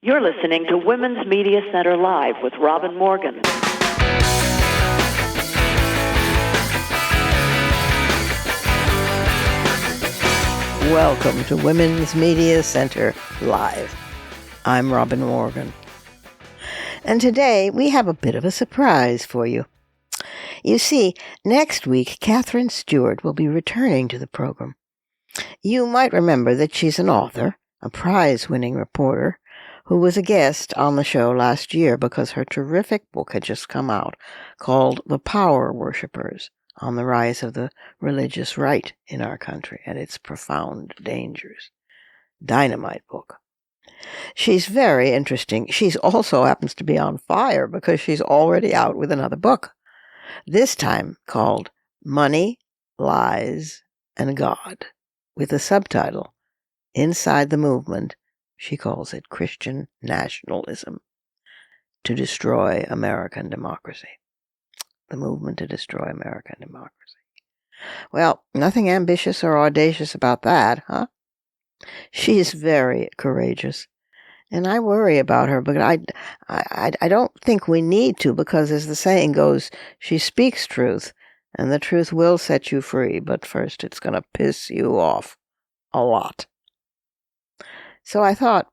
You're listening to Women's Media Center Live with Robin Morgan. Welcome to Women's Media Center Live. I'm Robin Morgan. And today we have a bit of a surprise for you. You see, next week Catherine Stewart will be returning to the program. You might remember that she's an author, a prize-winning reporter, who was a guest on the show last year because her terrific book had just come out called The Power Worshippers, on the rise of the religious right in our country and its profound dangers. Dynamite book. She's very interesting. She's also happens to be on fire because she's already out with another book, this time called Money, Lies, and God, with the subtitle, Inside the Movement, she calls it Christian Nationalism, to Destroy American Democracy. The movement to destroy American democracy. Well, nothing ambitious or audacious about that, huh? She's very courageous, and I worry about her, but I don't think we need to, because as the saying goes, she speaks truth, and the truth will set you free, but first it's going to piss you off a lot. So I thought,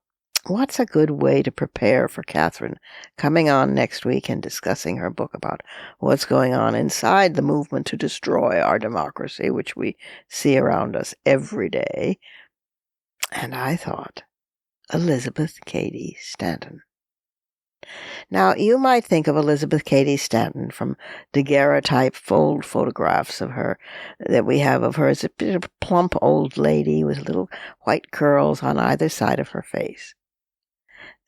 what's a good way to prepare for Catherine coming on next week and discussing her book about what's going on inside the movement to destroy our democracy, which we see around us every day? And I thought, Elizabeth Cady Stanton. Now, you might think of Elizabeth Cady Stanton from daguerreotype fold photographs of her that we have of her as a bit of a plump old lady with little white curls on either side of her face.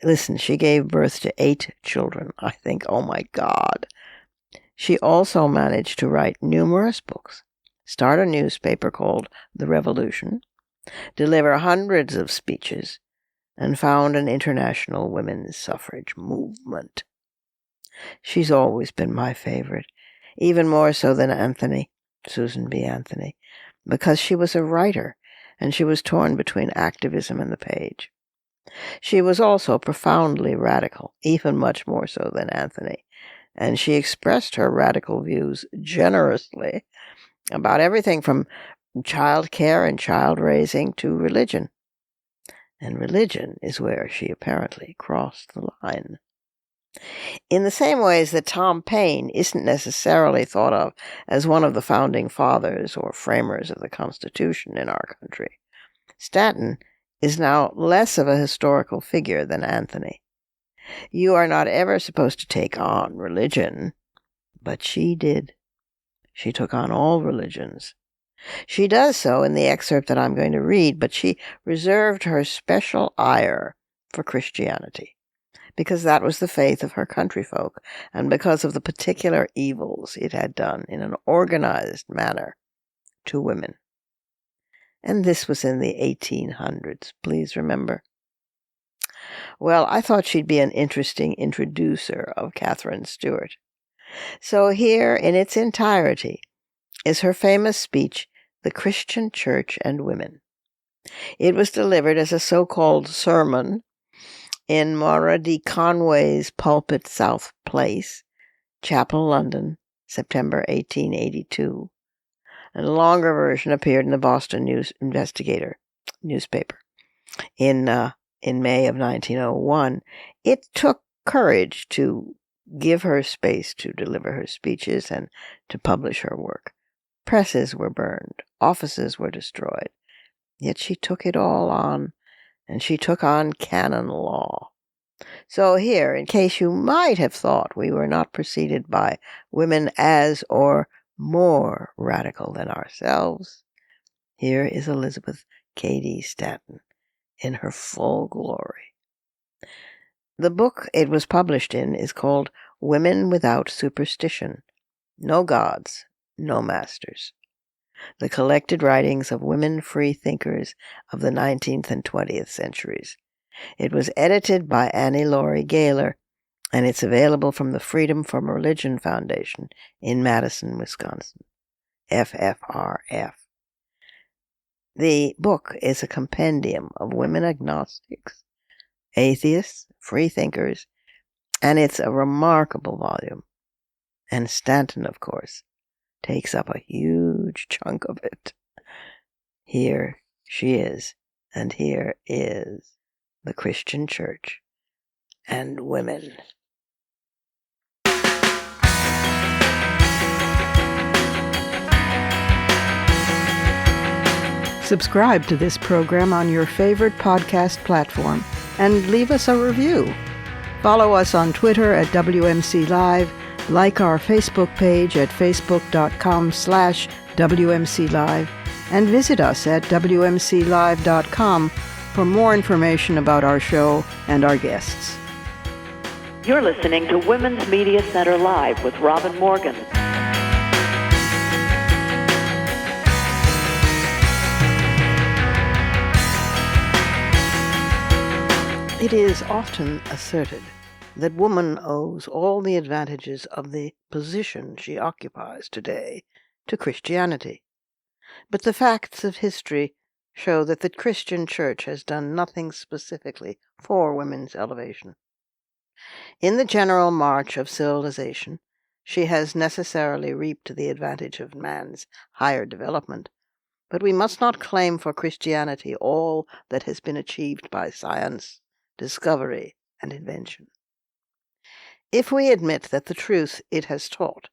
Listen, she gave birth to 8 children, I think. Oh, my God. She also managed to write numerous books, start a newspaper called The Revolution, deliver hundreds of speeches, and found an international women's suffrage movement. She's always been my favorite, even more so than Anthony, Susan B. Anthony, because she was a writer, and she was torn between activism and the page. She was also profoundly radical, even much more so than Anthony, and she expressed her radical views generously about everything from child care and child raising to religion. And religion is where she apparently crossed the line. In the same ways that Tom Paine isn't necessarily thought of as one of the founding fathers or framers of the Constitution in our country, Stanton is now less of a historical figure than Anthony. You are not ever supposed to take on religion, but she did. She took on all religions. She does so in the excerpt that I'm going to read, but she reserved her special ire for Christianity, because that was the faith of her countryfolk, and because of the particular evils it had done in an organized manner to women. And this was in the 1800s, please remember. Well, I thought she'd be an interesting introducer of Catherine Stewart. So here, in its entirety, is her famous speech, The Christian Church and Women. It was delivered as a so-called sermon in Maura D. Conway's Pulpit South Place, Chapel, London, September 1882. And a longer version appeared in the Boston News Investigator newspaper in May of 1901. It took courage to give her space to deliver her speeches and to publish her work. Presses were burned, offices were destroyed. Yet she took it all on, and she took on canon law. So here, in case you might have thought we were not preceded by women as or more radical than ourselves, here is Elizabeth Cady Stanton in her full glory. The book it was published in is called Women Without Superstition, No Gods, No Masters. The collected writings of women free thinkers of the 19th and 20th centuries. It was edited by Annie Laurie Gaylor, and it's available from the Freedom from Religion Foundation in Madison, Wisconsin. FFRF. The book is a compendium of women agnostics, atheists, freethinkers, and it's a remarkable volume. And Stanton, of course, takes up a huge chunk of it. Here she is, and here is the Christian Church and women. Subscribe to this program on your favorite podcast platform and leave us a review. Follow us on Twitter at WMC Live, like our Facebook page at facebook.com/WMC Live, and visit us at WMCLive.com for more information about our show and our guests. You're listening to Women's Media Center Live with Robin Morgan. It is often asserted that woman owes all the advantages of the position she occupies today to Christianity. But the facts of history show that the Christian Church has done nothing specifically for women's elevation. In the general march of civilization, she has necessarily reaped the advantage of man's higher development, but we must not claim for Christianity all that has been achieved by science, discovery, and invention. If we admit that the truth it has taught,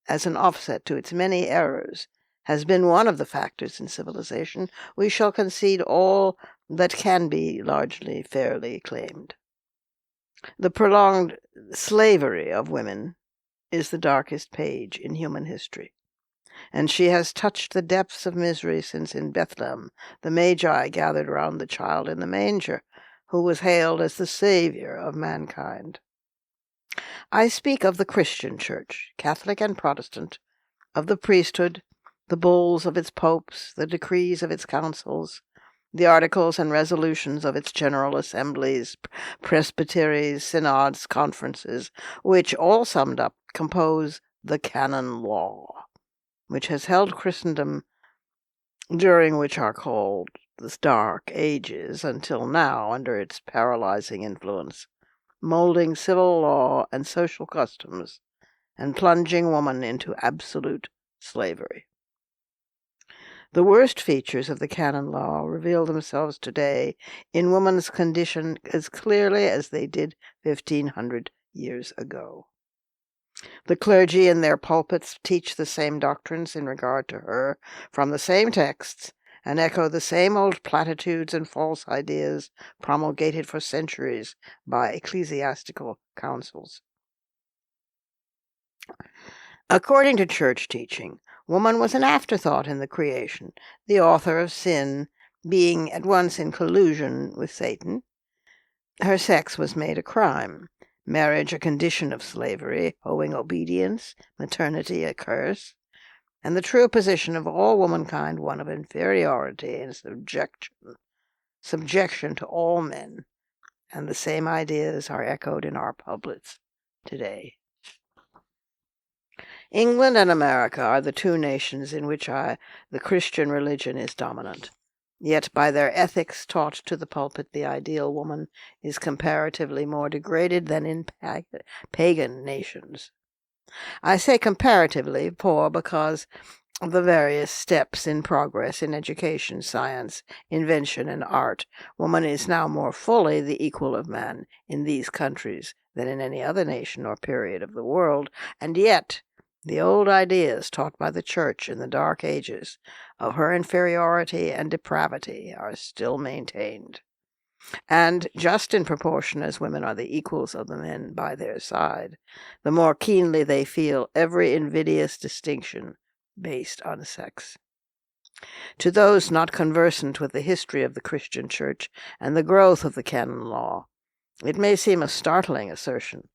as an offset to its many errors, has been one of the factors in civilization, we shall concede all that can be largely fairly claimed. The prolonged slavery of women is the darkest page in human history, and she has touched the depths of misery since in Bethlehem the Magi gathered round the child in the manger, who was hailed as the Savior of mankind. I speak of the Christian Church, Catholic and Protestant, of the priesthood, the bulls of its popes, the decrees of its councils, the articles and resolutions of its general assemblies, presbyteries, synods, conferences, which, all summed up, compose the canon law, which has held Christendom during which are called the Dark Ages until now under its paralyzing influence, molding civil law and social customs, and plunging woman into absolute slavery. The worst features of the canon law reveal themselves today in woman's condition as clearly as they did 1,500 years ago. The clergy in their pulpits teach the same doctrines in regard to her from the same texts, and echo the same old platitudes and false ideas promulgated for centuries by ecclesiastical councils. According to church teaching, woman was an afterthought in the creation, the author of sin, being at once in collusion with Satan. Her sex was made a crime, marriage a condition of slavery, owing obedience, maternity a curse, and the true position of all womankind one of inferiority and subjection to all men, and the same ideas are echoed in our pulpits today. England and America are the two nations in which the Christian religion is dominant. Yet by their ethics taught to the pulpit, the ideal woman is comparatively more degraded than in pagan nations. I say comparatively poor because of the various steps in progress in education, science, invention, and art. Woman is now more fully the equal of man in these countries than in any other nation or period of the world, and yet the old ideas taught by the Church in the Dark Ages of her inferiority and depravity are still maintained. And just in proportion as women are the equals of the men by their side, the more keenly they feel every invidious distinction based on sex. To those not conversant with the history of the Christian Church and the growth of the canon law, it may seem a startling assertion,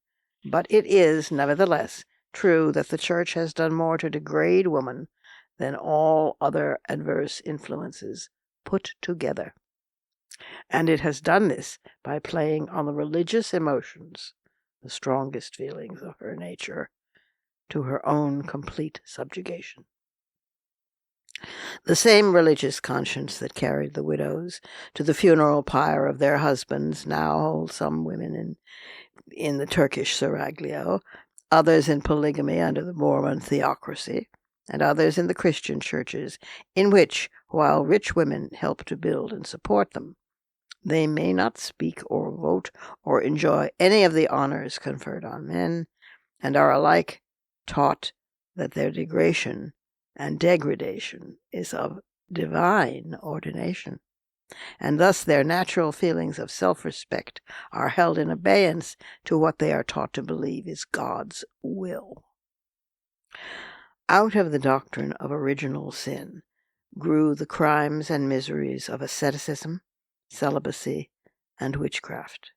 but it is, nevertheless, true that the Church has done more to degrade woman than all other adverse influences put together. And it has done this by playing on the religious emotions, the strongest feelings of her nature, to her own complete subjugation. The same religious conscience that carried the widows to the funeral pyre of their husbands now holds some women in the Turkish seraglio, others in polygamy under the Mormon theocracy, and others in the Christian churches, in which, while rich women help to build and support them, they may not speak or vote or enjoy any of the honors conferred on men, and are alike taught that their degradation and degradation is of divine ordination, and thus their natural feelings of self-respect are held in abeyance to what they are taught to believe is God's will. Out of the doctrine of original sin grew the crimes and miseries of asceticism, celibacy, and witchcraft,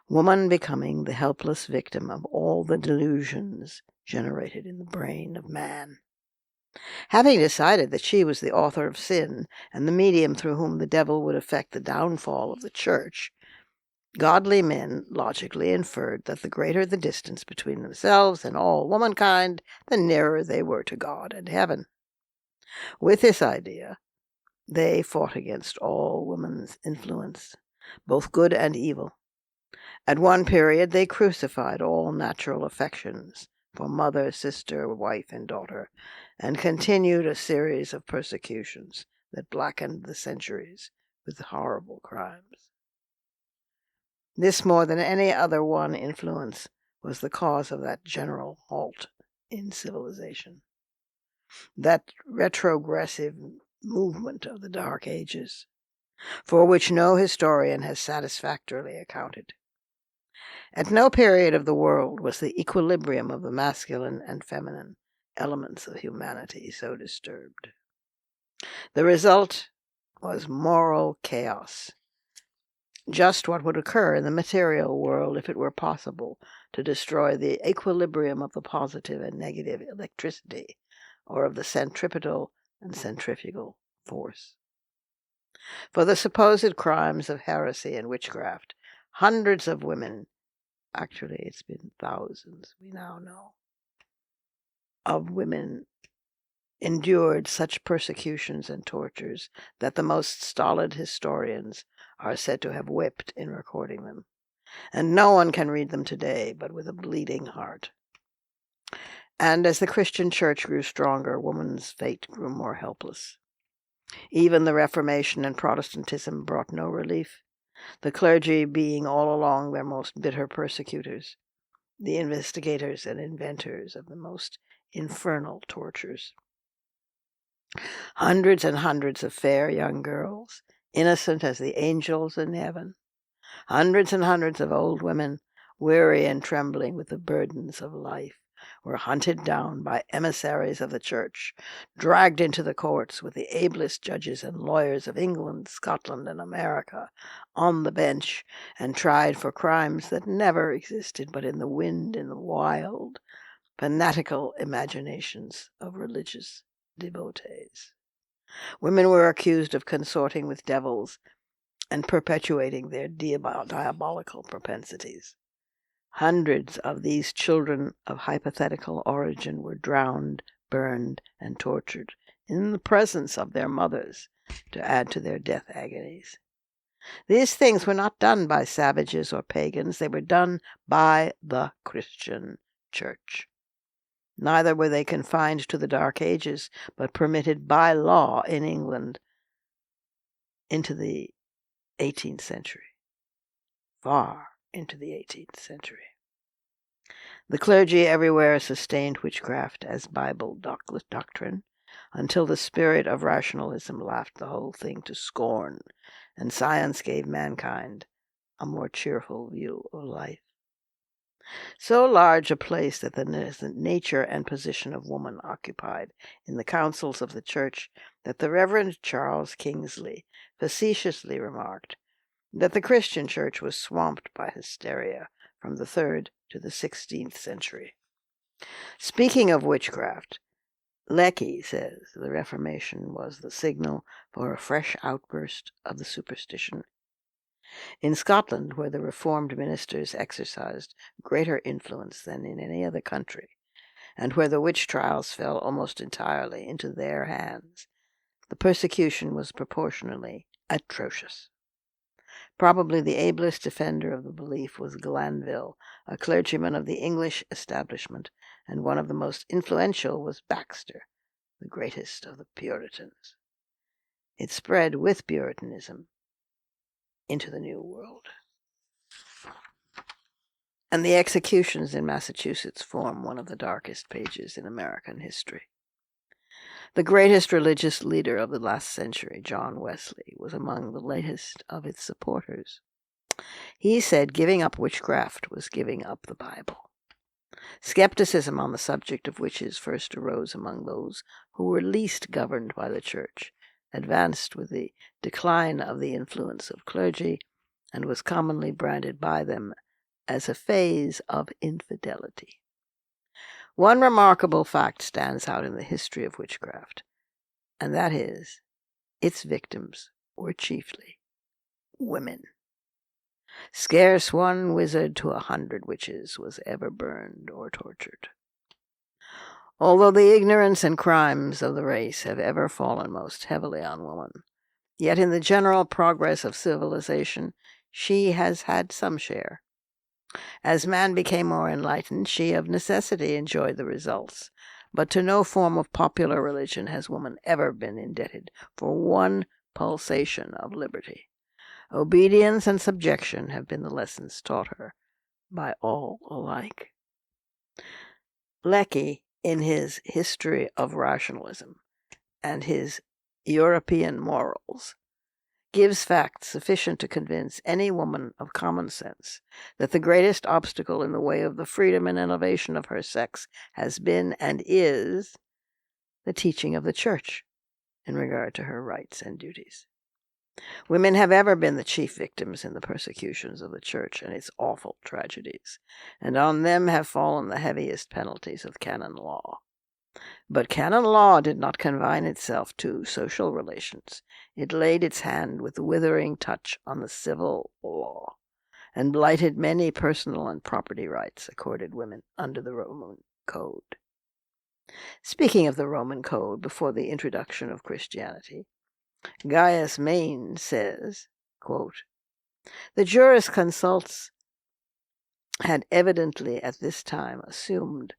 woman becoming the helpless victim of all the delusions generated in the brain of man. Having decided that she was the author of sin and the medium through whom the devil would effect the downfall of the church, godly men logically inferred that the greater the distance between themselves and all womankind, the nearer they were to God and heaven. With this idea, they fought against all woman's influence, both good and evil. At one period, they crucified all natural affections for mother, sister, wife, and daughter, and continued a series of persecutions that blackened the centuries with horrible crimes. This, more than any other one influence, was the cause of that general halt in civilization, that retrogressive movement of the Dark Ages, for which no historian has satisfactorily accounted. At no period of the world was the equilibrium of the masculine and feminine elements of humanity so disturbed. The result was moral chaos, just what would occur in the material world if it were possible to destroy the equilibrium of the positive and negative electricity, or of the centripetal and centrifugal force. For the supposed crimes of heresy and witchcraft, hundreds of women, actually it's been thousands, we now know, of women endured such persecutions and tortures that the most stolid historians are said to have wept in recording them, and no one can read them today but with a bleeding heart. And as the Christian church grew stronger, woman's fate grew more helpless. Even the Reformation and Protestantism brought no relief, the clergy being all along their most bitter persecutors, the investigators and inventors of the most infernal tortures. Hundreds and hundreds of fair young girls, innocent as the angels in heaven, hundreds and hundreds of old women, weary and trembling with the burdens of life, were hunted down by emissaries of the church, dragged into the courts with the ablest judges and lawyers of England, Scotland, and America on the bench, and tried for crimes that never existed but in the wind and the wild, fanatical imaginations of religious devotees. Women were accused of consorting with devils and perpetuating their diabolical propensities. Hundreds of these children of hypothetical origin were drowned, burned, and tortured in the presence of their mothers to add to their death agonies. These things were not done by savages or pagans. They were done by the Christian Church. Neither were they confined to the Dark Ages, but permitted by law in England into the 18th century, far into the 18th century. The clergy everywhere sustained witchcraft as Bible doctrine, until the spirit of rationalism laughed the whole thing to scorn, and science gave mankind a more cheerful view of life. So large a place that the nature and position of woman occupied in the councils of the Church that the Reverend Charles Kingsley facetiously remarked that the Christian Church was swamped by hysteria from the 3rd to the 16th century. Speaking of witchcraft, Lecky says the Reformation was the signal for a fresh outburst of the superstition. In Scotland, where the Reformed ministers exercised greater influence than in any other country, and where the witch trials fell almost entirely into their hands, the persecution was proportionally atrocious. Probably the ablest defender of the belief was Glanville, a clergyman of the English establishment, and one of the most influential was Baxter, the greatest of the Puritans. It spread with Puritanism into the New World. And the executions in Massachusetts form one of the darkest pages in American history. The greatest religious leader of the last century, John Wesley, was among the latest of its supporters. He said giving up witchcraft was giving up the Bible. Skepticism on the subject of witches first arose among those who were least governed by the church, advanced with the decline of the influence of clergy, and was commonly branded by them as a phase of infidelity. One remarkable fact stands out in the history of witchcraft, and that is, its victims were chiefly women. Scarce one wizard to 100 witches was ever burned or tortured. Although the ignorance and crimes of the race have ever fallen most heavily on woman, yet in the general progress of civilization she has had some share. As man became more enlightened, she of necessity enjoyed the results, but to no form of popular religion has woman ever been indebted for one pulsation of liberty. Obedience and subjection have been the lessons taught her by all alike. Lecky, in his History of Rationalism and his European Morals, gives facts sufficient to convince any woman of common sense that the greatest obstacle in the way of the freedom and elevation of her sex has been and is the teaching of the Church in regard to her rights and duties. Women have ever been the chief victims in the persecutions of the Church and its awful tragedies, and on them have fallen the heaviest penalties of canon law. But canon law did not confine itself to social relations. It laid its hand with withering touch on the civil law, and blighted many personal and property rights accorded women under the Roman Code. Speaking of the Roman Code before the introduction of Christianity, Gaius Maine says, quote, "The jurisconsults had evidently at this time assumed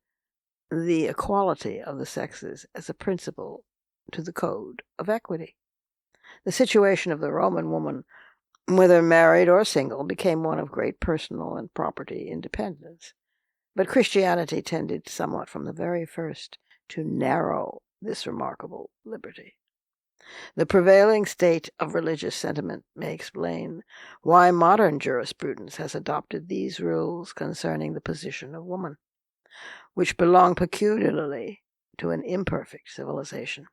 the equality of the sexes as a principle to the code of equity. The situation of the Roman woman, whether married or single, became one of great personal and property independence. But Christianity tended somewhat from the very first to narrow this remarkable liberty. The prevailing state of religious sentiment may explain why modern jurisprudence has adopted these rules concerning the position of woman, which belong peculiarly to an imperfect civilization.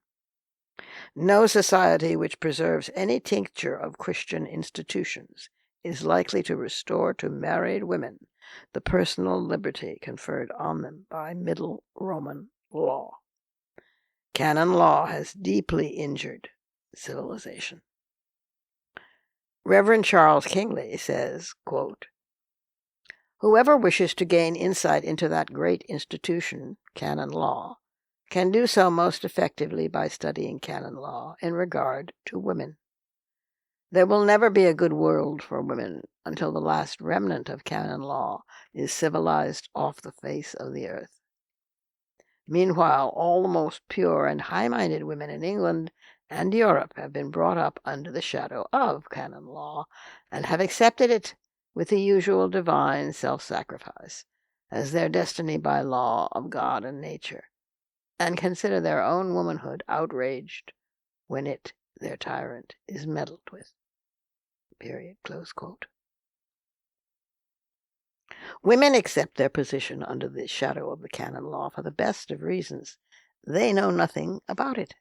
No society which preserves any tincture of Christian institutions is likely to restore to married women the personal liberty conferred on them by Middle Roman law. Canon law has deeply injured civilization." Reverend Charles Kingsley says, quote, "Whoever wishes to gain insight into that great institution, canon law, can do so most effectively by studying canon law in regard to women. There will never be a good world for women until the last remnant of canon law is civilized off the face of the earth. Meanwhile, all the most pure and high-minded women in England and Europe have been brought up under the shadow of canon law, and have accepted it with the usual divine self-sacrifice as their destiny by law of God and nature, and consider their own womanhood outraged when it, their tyrant, is meddled with." Period. Close quote. Women accept their position under the shadow of the canon law for the best of reasons. They know nothing about it.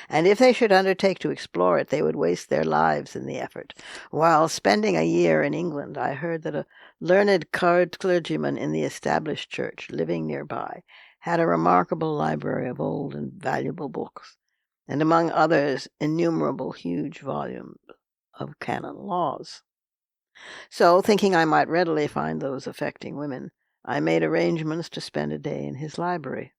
And if they should undertake to explore it, they would waste their lives in the effort. While spending a year in England, I heard that a learned clergyman in the established church, living nearby, had a remarkable library of old and valuable books, and among others innumerable huge volumes of canon laws. So, thinking I might readily find those affecting women, I made arrangements to spend a day in his library.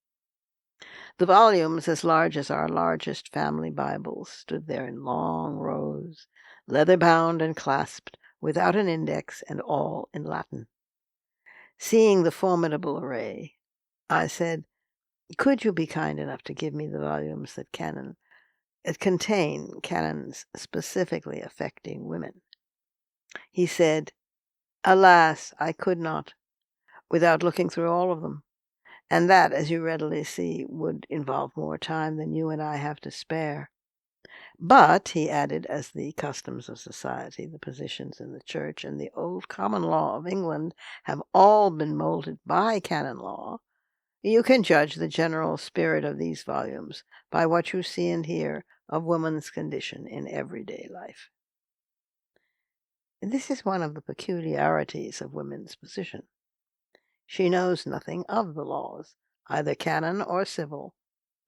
The volumes, as large as our largest family Bibles, stood there in long rows, leather-bound and clasped, without an index, and all in Latin. Seeing the formidable array, I said, "Could you be kind enough to give me the volumes that contain canons specifically affecting women?" He said, "Alas, I could not, without looking through all of them. And that, as you readily see, would involve more time than you and I have to spare. But," he added, "as the customs of society, the positions in the Church, and the old common law of England have all been molded by canon law, you can judge the general spirit of these volumes by what you see and hear of woman's condition in everyday life." This is one of the peculiarities of women's position. She knows nothing of the laws, either canon or civil,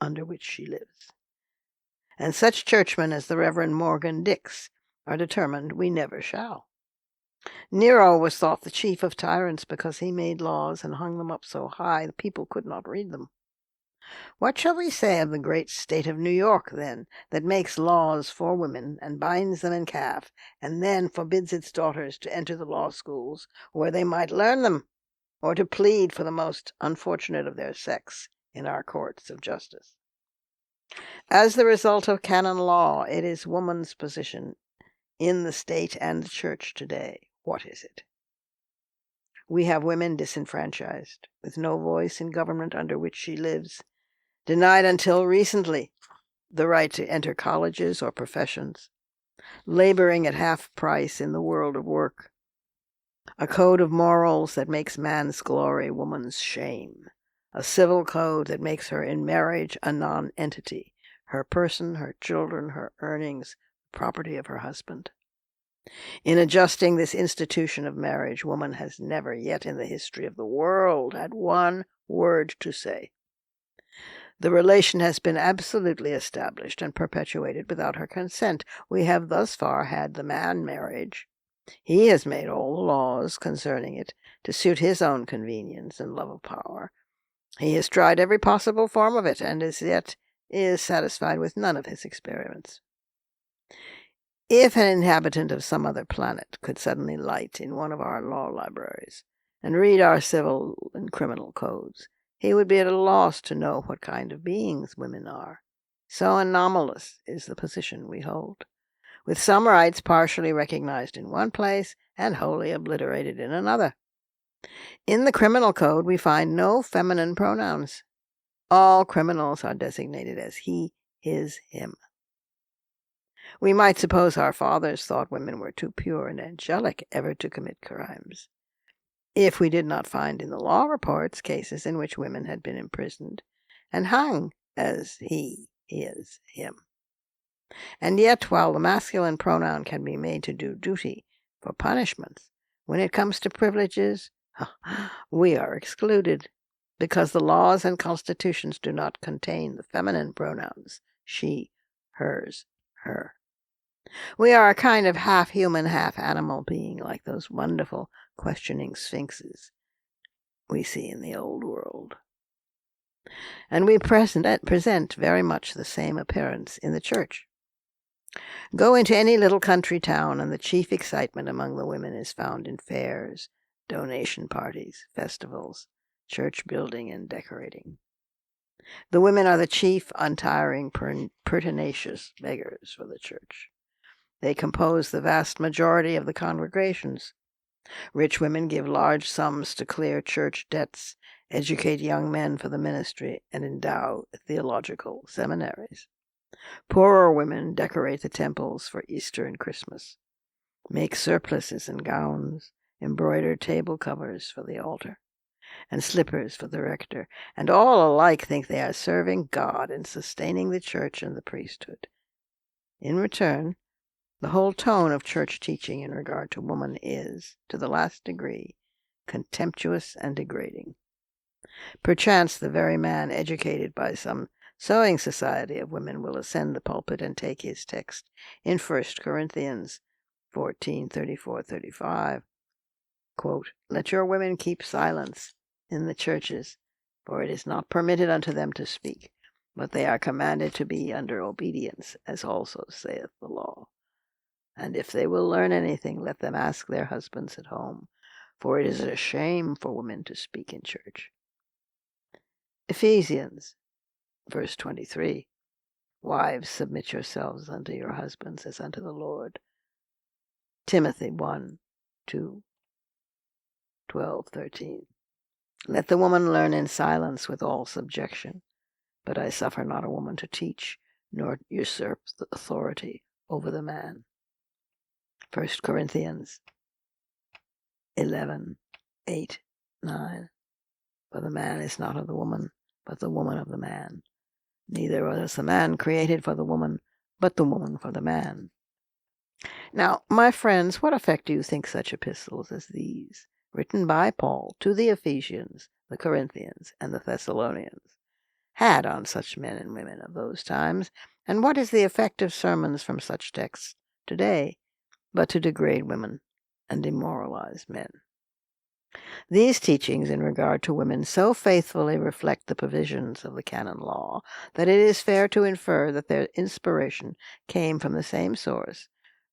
under which she lives. And such churchmen as the Reverend Morgan Dix are determined we never shall. Nero was thought the chief of tyrants because he made laws and hung them up so high the people could not read them. What shall we say of the great state of New York, then, that makes laws for women and binds them in calf, and then forbids its daughters to enter the law schools where they might learn them, or to plead for the most unfortunate of their sex in our courts of justice? As the result of canon law, it is woman's position in the state and the church today. What is it? We have women disenfranchised, with no voice in government under which she lives, denied until recently the right to enter colleges or professions, laboring at half price in the world of work, a code of morals that makes man's glory woman's shame, a civil code that makes her in marriage a non-entity, her person, her children, her earnings, the property of her husband. In adjusting this institution of marriage, woman has never yet in the history of the world had one word to say. The relation has been absolutely established and perpetuated without her consent. We have thus far had the man marriage. He has made all the laws concerning it to suit his own convenience and love of power. He has tried every possible form of it, and as yet is satisfied with none of his experiments. If an inhabitant of some other planet could suddenly light in one of our law libraries and read our civil and criminal codes, he would be at a loss to know what kind of beings women are. So anomalous is the position we hold, with some rights partially recognized in one place and wholly obliterated in another. In the criminal code we find no feminine pronouns. All criminals are designated as he, his, him. We might suppose our fathers thought women were too pure and angelic ever to commit crimes, if we did not find in the law reports cases in which women had been imprisoned and hung as he, his, him. And yet, while the masculine pronoun can be made to do duty for punishments, when it comes to privileges, we are excluded, because the laws and constitutions do not contain the feminine pronouns she, hers, her. We are a kind of half-human, half-animal being, like those wonderful questioning sphinxes we see in the old world. And we present very much the same appearance in the church. Go into any little country town, and the chief excitement among the women is found in fairs, donation parties, festivals, church building and decorating. The women are the chief, untiring, pertinacious beggars for the church. They compose the vast majority of the congregations. Rich women give large sums to clear church debts, educate young men for the ministry, and endow theological seminaries. Poorer women decorate the temples for Easter and Christmas, make surplices and gowns, embroider table covers for the altar, and slippers for the rector, and all alike think they are serving God and sustaining the church and the priesthood. In return, the whole tone of church teaching in regard to woman is, to the last degree, contemptuous and degrading. Perchance the very man educated by some sewing society of women will ascend the pulpit and take his text in 1 Corinthians 14:34-35. Quote, "Let your women keep silence in the churches, for it is not permitted unto them to speak, but they are commanded to be under obedience, as also saith the law. And if they will learn anything, let them ask their husbands at home, for it is a shame for women to speak in church. Ephesians, verse 23. Wives, submit yourselves unto your husbands as unto the Lord. Timothy 1, 2, 12, 13. Let the woman learn in silence with all subjection, but I suffer not a woman to teach, nor usurp the authority over the man. 1 Corinthians 11, 8, 9. For the man is not of the woman, but the woman of the man. Neither was the man created for the woman, but the woman for the man. Now, my friends, what effect do you think such epistles as these, written by Paul to the Ephesians, the Corinthians, and the Thessalonians, had on such men and women of those times, and what is the effect of sermons from such texts today, but to degrade women and demoralize men? These teachings in regard to women so faithfully reflect the provisions of the canon law that it is fair to infer that their inspiration came from the same source,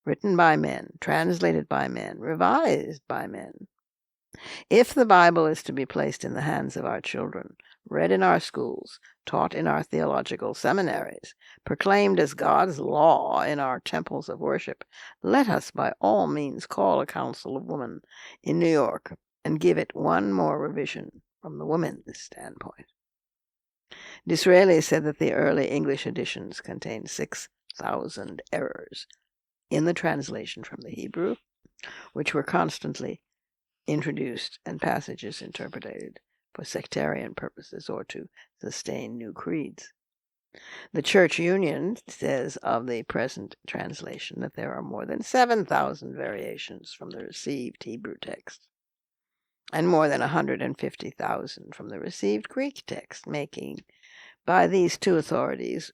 written by men, translated by men, revised by men. If the Bible is to be placed in the hands of our children, read in our schools, taught in our theological seminaries, proclaimed as God's law in our temples of worship, let us by all means call a council of women in New York and give it one more revision from the women's standpoint. Disraeli said that the early English editions contained 6,000 errors in the translation from the Hebrew, which were constantly introduced and passages interpreted for sectarian purposes or to sustain new creeds. The Church Union says of the present translation that there are more than 7,000 variations from the received Hebrew text, and more than 150,000 from the received Greek text, making, by these two authorities,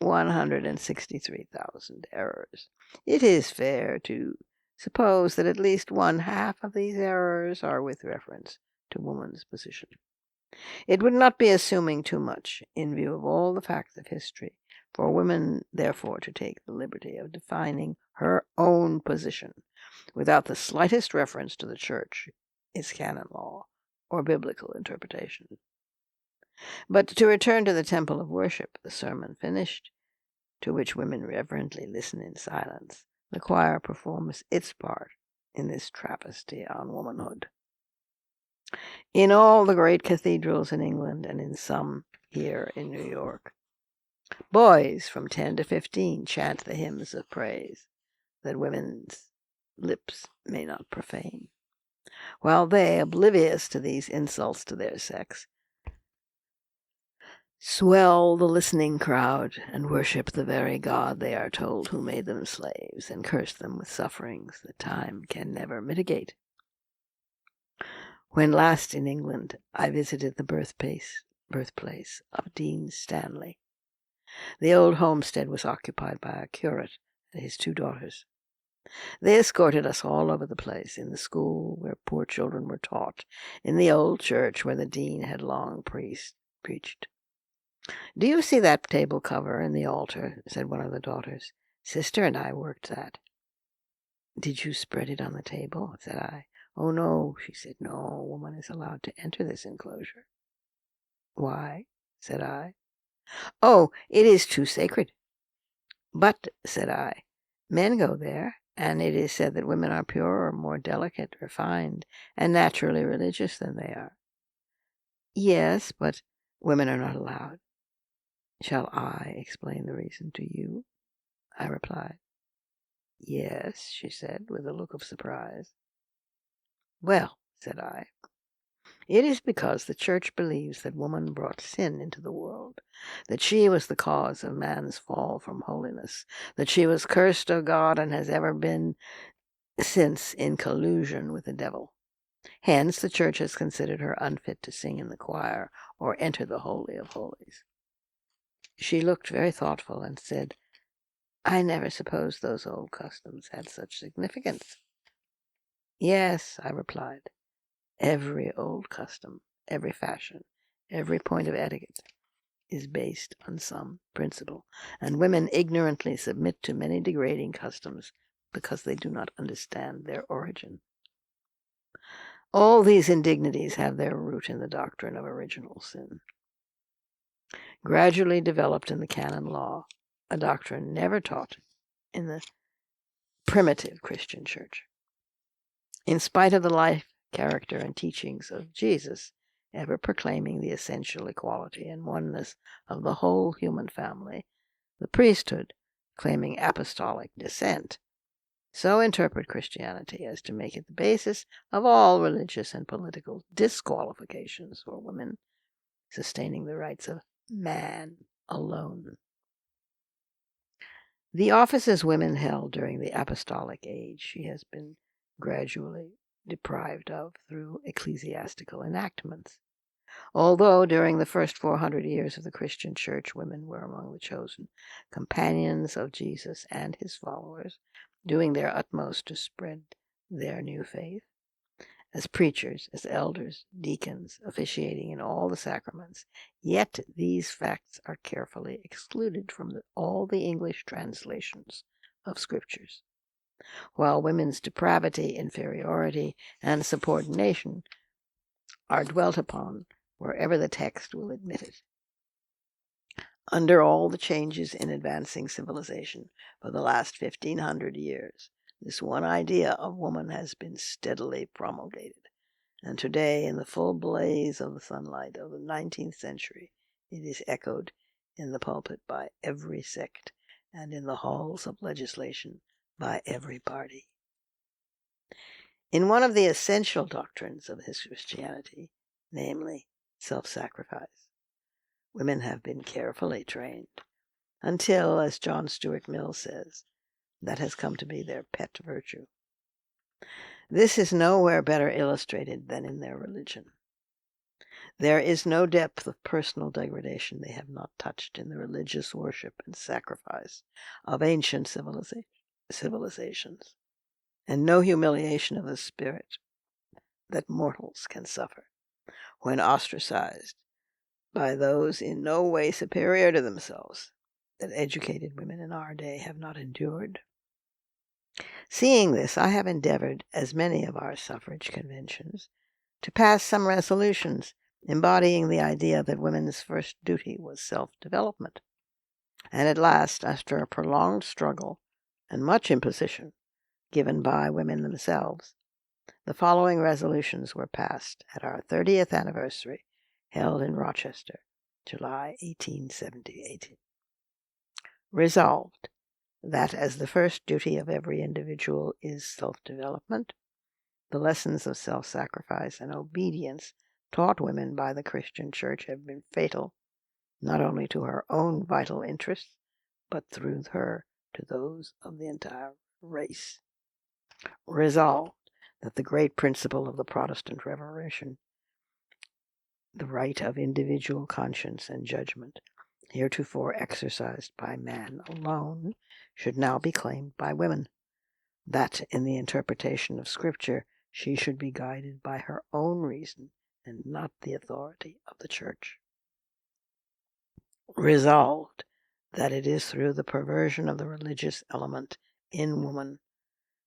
163,000 errors. It is fair to suppose that at least one half of these errors are with reference to woman's position. It would not be assuming too much, in view of all the facts of history, for women, therefore, to take the liberty of defining her own position without the slightest reference to the Church, its canon law, or biblical interpretation. But to return to the temple of worship, the sermon finished, to which women reverently listen in silence, the choir performs its part in this travesty on womanhood. In all the great cathedrals in England, and in some here in New York, boys from 10 to 15 chant the hymns of praise that women's lips may not profane, while they, oblivious to these insults to their sex, swell the listening crowd and worship the very God they are told who made them slaves, and curse them with sufferings that time can never mitigate. When last in England, I visited the birthplace of Dean Stanley. The old homestead was occupied by a curate and his 2 daughters. They escorted us all over the place, in the school where poor children were taught, in the old church where the dean had long preached. "Do you see that table cover in the altar?" said one of the daughters. "Sister and I worked that." "Did you spread it on the table?" said I. "Oh, no," she said. "No woman is allowed to enter this enclosure." "Why?" said I. "Oh, it is too sacred." "But," said I, "men go there, and it is said that women are purer, more delicate, refined, and naturally religious than they are." "Yes, but women are not allowed." "Shall I explain the reason to you?" I replied. "Yes," she said, with a look of surprise. "Well," said I, "it is because the Church believes that woman brought sin into the world, that she was the cause of man's fall from holiness, that she was cursed of God and has ever been since in collusion with the devil. Hence the Church has considered her unfit to sing in the choir or enter the Holy of Holies." She looked very thoughtful and said, "I never supposed those old customs had such significance." "Yes," I replied, "every old custom, every fashion, every point of etiquette is based on some principle, and women ignorantly submit to many degrading customs because they do not understand their origin. All these indignities have their root in the doctrine of original sin, gradually developed in the canon law, a doctrine never taught in the primitive Christian church. In spite of the life, character, and teachings of Jesus, ever proclaiming the essential equality and oneness of the whole human family, the priesthood, claiming apostolic descent, so interpret Christianity as to make it the basis of all religious and political disqualifications for women, sustaining the rights of man alone. The offices women held during the apostolic age she has been gradually deprived of through ecclesiastical enactments. Although during the first 400 years of the Christian Church women were among the chosen companions of Jesus and his followers, doing their utmost to spread their new faith, as preachers, as elders, deacons, officiating in all the sacraments, yet these facts are carefully excluded from all the English translations of Scriptures, while women's depravity, inferiority, and subordination are dwelt upon wherever the text will admit it. Under all the changes in advancing civilization for the last 1,500 years, this one idea of woman has been steadily promulgated, and today, in the full blaze of the sunlight of the 19th century, it is echoed in the pulpit by every sect and in the halls of legislation by every party. In one of the essential doctrines of his Christianity, namely self-sacrifice, women have been carefully trained until, as John Stuart Mill says, that has come to be their pet virtue. This is nowhere better illustrated than in their religion. There is no depth of personal degradation they have not touched in the religious worship and sacrifice of ancient civilizations, and no humiliation of the spirit that mortals can suffer when ostracized by those in no way superior to themselves that educated women in our day have not endured. Seeing this, I have endeavored, as many of our suffrage conventions, to pass some resolutions embodying the idea that women's first duty was self-development. And at last, after a prolonged struggle and much imposition given by women themselves, the following resolutions were passed at our 30th anniversary, held in Rochester, July 1878. Resolved, that as the first duty of every individual is self-development, the lessons of self-sacrifice and obedience taught women by the Christian Church have been fatal, not only to her own vital interests, but through her to those of the entire race. Resolved, that the great principle of the Protestant Revolution, the right of individual conscience and judgment, heretofore exercised by man alone, should now be claimed by women, that in the interpretation of Scripture she should be guided by her own reason and not the authority of the Church. Resolved, that it is through the perversion of the religious element in woman,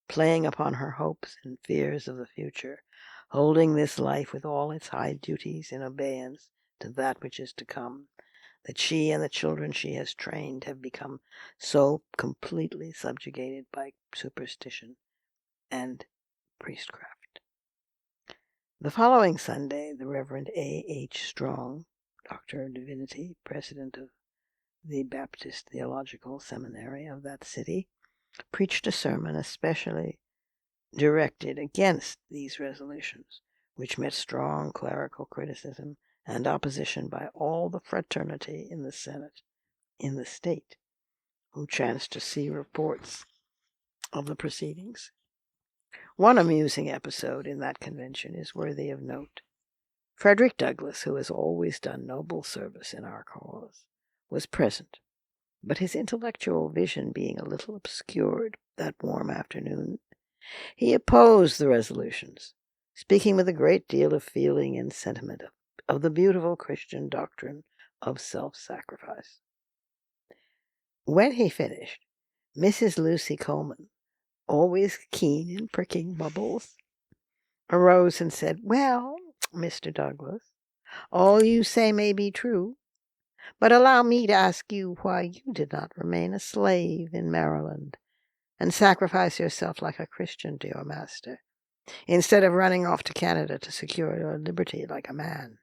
playing upon her hopes and fears of the future, holding this life with all its high duties in abeyance to that which is to come, that she and the children she has trained have become so completely subjugated by superstition and priestcraft. The following Sunday, the Reverend A. H. Strong, Doctor of Divinity, President of the Baptist Theological Seminary of that city, preached a sermon especially directed against these resolutions, which met strong clerical criticism and opposition by all the fraternity in the Senate, in the state, who chanced to see reports of the proceedings. One amusing episode in that convention is worthy of note. Frederick Douglass, who has always done noble service in our cause, was present, but his intellectual vision being a little obscured that warm afternoon, he opposed the resolutions, speaking with a great deal of feeling and sentiment of the beautiful Christian doctrine of self-sacrifice. When he finished, Mrs. Lucy Coleman, always keen in pricking bubbles, arose and said, "Well, Mr. Douglas, all you say may be true, but allow me to ask you why you did not remain a slave in Maryland and sacrifice yourself like a Christian to your master, instead of running off to Canada to secure your liberty like a man.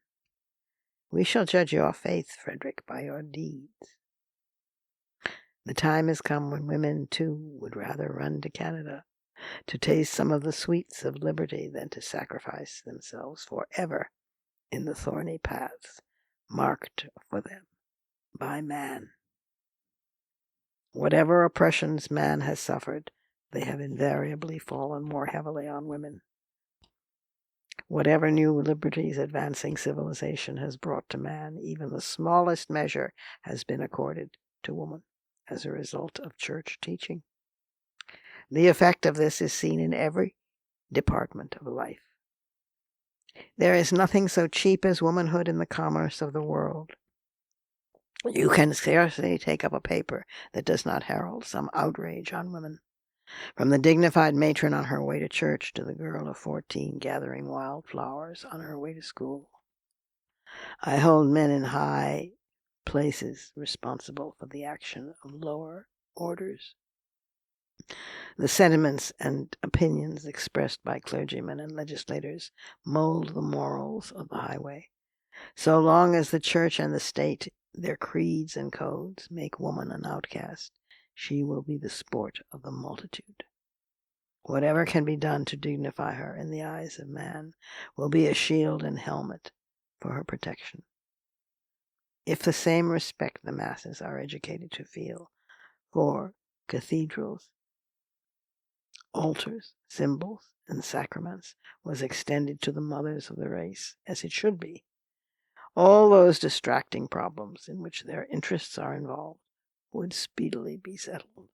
We shall judge your faith, Frederick, by your deeds. The time has come when women, too, would rather run to Canada to taste some of the sweets of liberty than to sacrifice themselves forever in the thorny paths marked for them by man. Whatever oppressions man has suffered, they have invariably fallen more heavily on women. Whatever new liberties advancing civilization has brought to man, even the smallest measure has been accorded to woman as a result of church teaching. The effect of this is seen in every department of life. There is nothing so cheap as womanhood in the commerce of the world. You can scarcely take up a paper that does not herald some outrage on women, from the dignified matron on her way to church to the girl of 14 gathering wild flowers on her way to school. I hold men in high places responsible for the action of lower orders. The sentiments and opinions expressed by clergymen and legislators mold the morals of the highway. So long as the church and the state, their creeds and codes, make woman an outcast, she will be the sport of the multitude. Whatever can be done to dignify her in the eyes of man will be a shield and helmet for her protection. If the same respect the masses are educated to feel for cathedrals, altars, symbols, and sacraments was extended to the mothers of the race, as it should be, all those distracting problems in which their interests are involved would speedily be settled.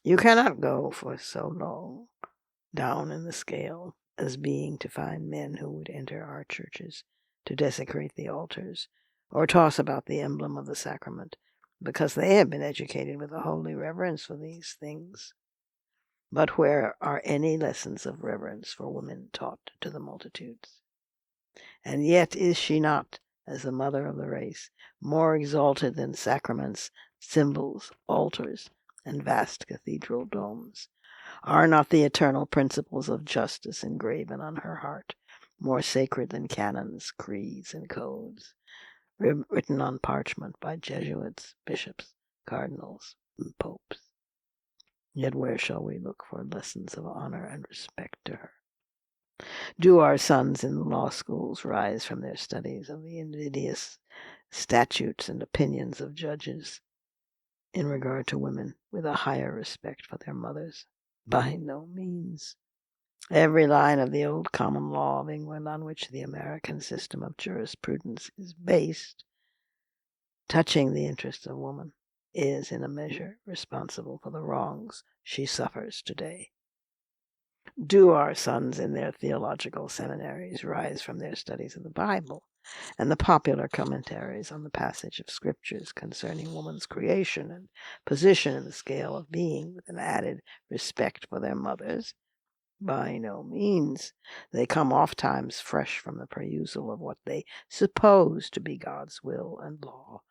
You cannot go for so low down in the scale as being to find men who would enter our churches to desecrate the altars or toss about the emblem of the sacrament, because they have been educated with a holy reverence for these things. But where are any lessons of reverence for women taught to the multitudes? And yet is she not, as the mother of the race, more exalted than sacraments, symbols, altars, and vast cathedral domes? Are not the eternal principles of justice engraven on her heart more sacred than canons, creeds, and codes, written on parchment by Jesuits, bishops, cardinals, and popes? Yet where shall we look for lessons of honor and respect to her? Do our sons in the law schools rise from their studies of the invidious statutes and opinions of judges in regard to women with a higher respect for their mothers? By no means. Every line of the old common law of England on which the American system of jurisprudence is based, touching the interests of woman, is in a measure responsible for the wrongs she suffers today. Do our sons in their theological seminaries rise from their studies of the Bible and the popular commentaries on the passage of scriptures concerning woman's creation and position in the scale of being, with an added respect for their mothers? By no means. They come ofttimes fresh from the perusal of what they suppose to be God's will and law,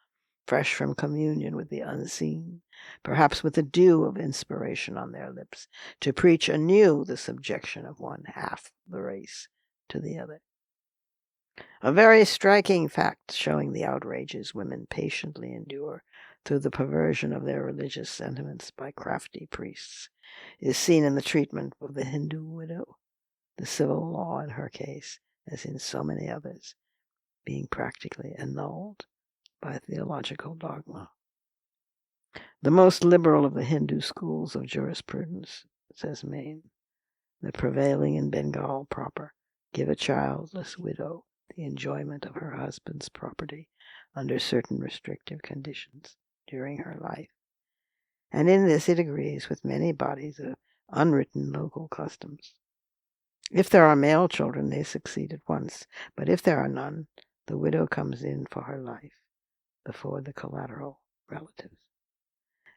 fresh from communion with the unseen, perhaps with the dew of inspiration on their lips, to preach anew the subjection of one half the race to the other. A very striking fact showing the outrages women patiently endure through the perversion of their religious sentiments by crafty priests is seen in the treatment of the Hindu widow, the civil law in her case, as in so many others, being practically annulled by theological dogma. The most liberal of the Hindu schools of jurisprudence, says Maine, the prevailing in Bengal proper, give a childless widow the enjoyment of her husband's property under certain restrictive conditions during her life, and in this it agrees with many bodies of unwritten local customs. If there are male children, they succeed at once, but if there are none, the widow comes in for her life before the collateral relatives.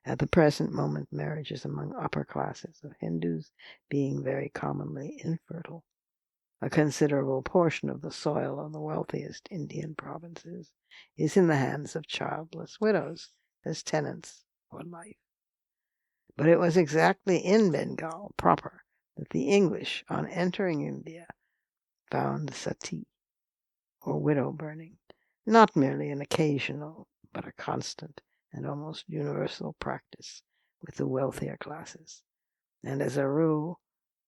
At the present moment, marriages among upper classes of Hindus being very commonly infertile, a considerable portion of the soil of the wealthiest Indian provinces is in the hands of childless widows as tenants for life. But it was exactly in Bengal proper that the English, on entering India, found sati, or widow burning, not merely an occasional, but a constant and almost universal practice with the wealthier classes, and as a rule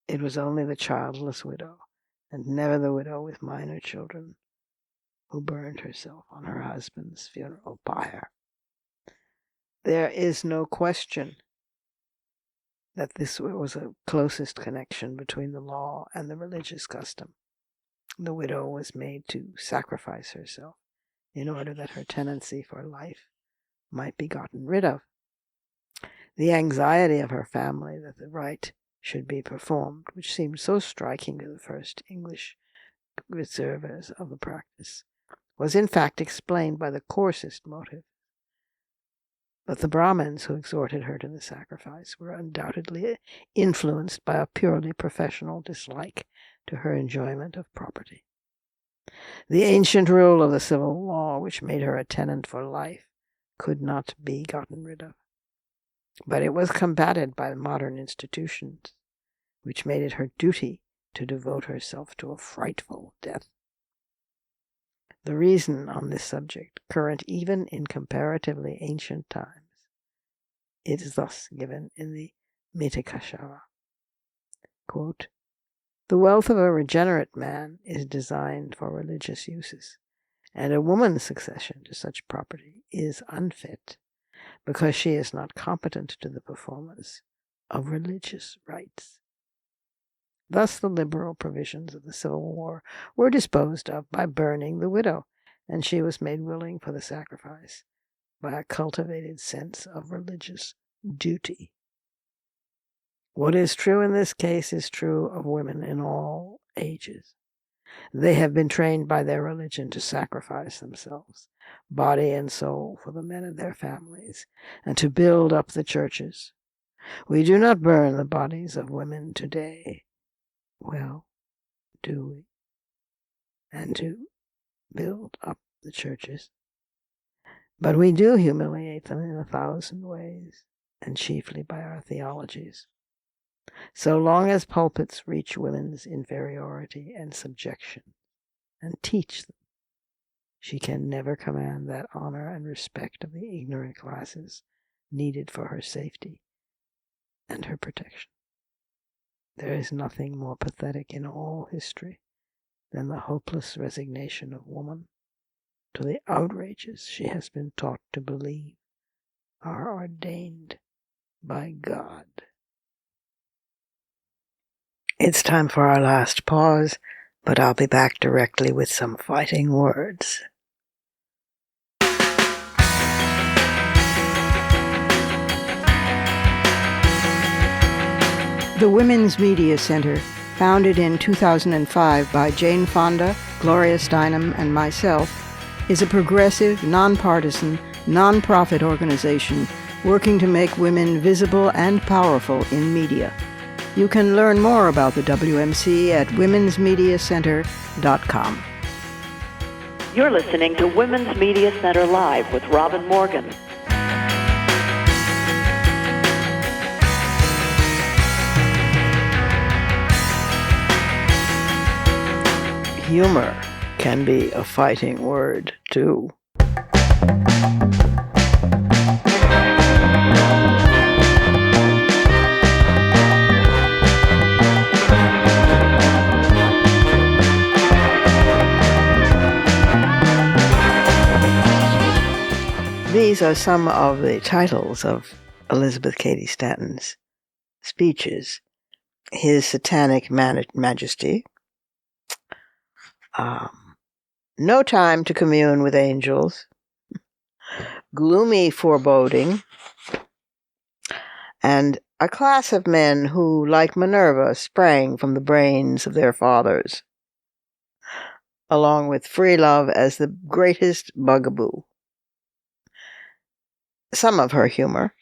it was only the childless widow, and never the widow with minor children, who burned herself on her husband's funeral pyre. There is no question that this was a closest connection between the law and the religious custom. The widow was made to sacrifice herself in order that her tenancy for life might be gotten rid of. The anxiety of her family that the rite should be performed, which seemed so striking to the first English observers of the practice, was in fact explained by the coarsest motive. But the Brahmins who exhorted her to the sacrifice were undoubtedly influenced by a purely professional dislike to her enjoyment of property. The ancient rule of the civil law, which made her a tenant for life, could not be gotten rid of. But it was combated by modern institutions, which made it her duty to devote herself to a frightful death. The reason on this subject, current even in comparatively ancient times, it is thus given in the Mitakashara. Quote, "The wealth of a regenerate man is designed for religious uses, and a woman's succession to such property is unfit, because she is not competent to the performance of religious rites." Thus the liberal provisions of the Civil War were disposed of by burning the widow, and she was made willing for the sacrifice by a cultivated sense of religious duty. What is true in this case is true of women in all ages. They have been trained by their religion to sacrifice themselves, body and soul, for the men of their families, and to build up the churches. We do not burn the bodies of women today. Well, do we? And to build up the churches. But we do humiliate them in 1,000 ways, and chiefly by our theologies. So long as pulpits reach women's inferiority and subjection, and teach them, she can never command that honor and respect of the ignorant classes needed for her safety and her protection. There is nothing more pathetic in all history than the hopeless resignation of woman to the outrages she has been taught to believe are ordained by God. It's time for our last pause, but I'll be back directly with some fighting words. The Women's Media Center, founded in 2005 by Jane Fonda, Gloria Steinem, and myself, is a progressive, nonpartisan, nonprofit organization working to make women visible and powerful in media. You can learn more about the WMC at womensmediacenter.com. You're listening to Women's Media Center Live with Robin Morgan. Humor can be a fighting word, too. These are some of the titles of Elizabeth Cady Stanton's speeches. His Satanic Majesty, No Time to Commune with Angels, Gloomy Foreboding, and A Class of Men Who, like Minerva, sprang from the brains of their fathers. along with free love as the greatest bugaboo. Some of her humor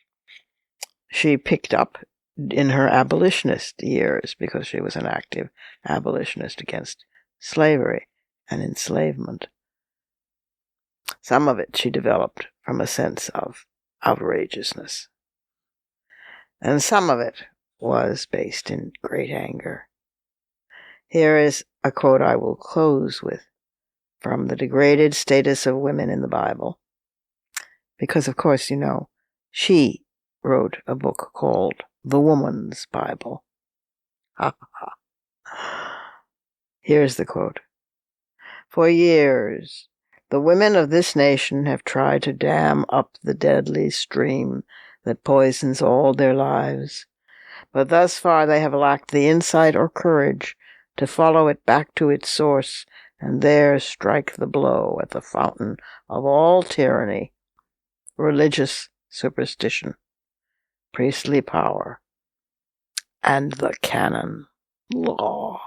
she picked up in her abolitionist years because she was an active abolitionist against slavery and enslavement. Some of it she developed from a sense of outrageousness. And some of it was based in great anger. Here is a quote I will close with from the degraded status of women in the Bible. Because, of course, she wrote a book called The Woman's Bible. Ha ha ha. Here's the quote. For years, the women of this nation have tried to dam up the deadly stream that poisons all their lives, but thus far they have lacked the insight or courage to follow it back to its source and there strike the blow at the fountain of all tyranny, religious superstition, priestly power, and the canon law.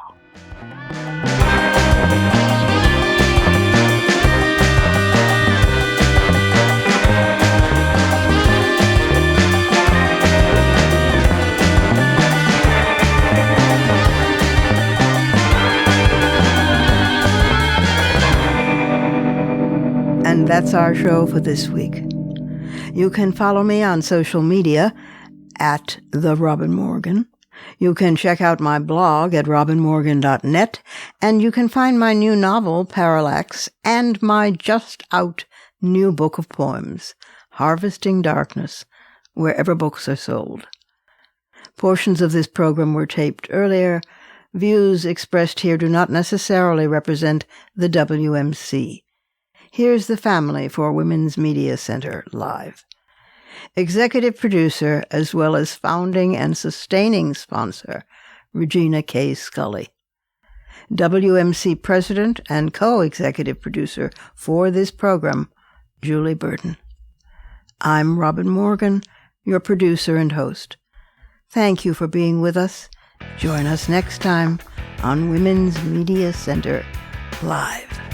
And that's our show for this week. You can follow me on social media at The Robin Morgan. You can check out my blog at robinmorgan.net, and you can find my new novel, Parallax, and my just-out new book of poems, Harvesting Darkness, wherever books are sold. Portions of this program were taped earlier. Views expressed here do not necessarily represent the WMC. Here's the family for Women's Media Center Live. Executive producer, as well as founding and sustaining sponsor, Regina K. Scully. WMC president and co-executive producer for this program, Julie Burton. I'm Robin Morgan, your producer and host. Thank you for being with us. Join us next time on Women's Media Center Live.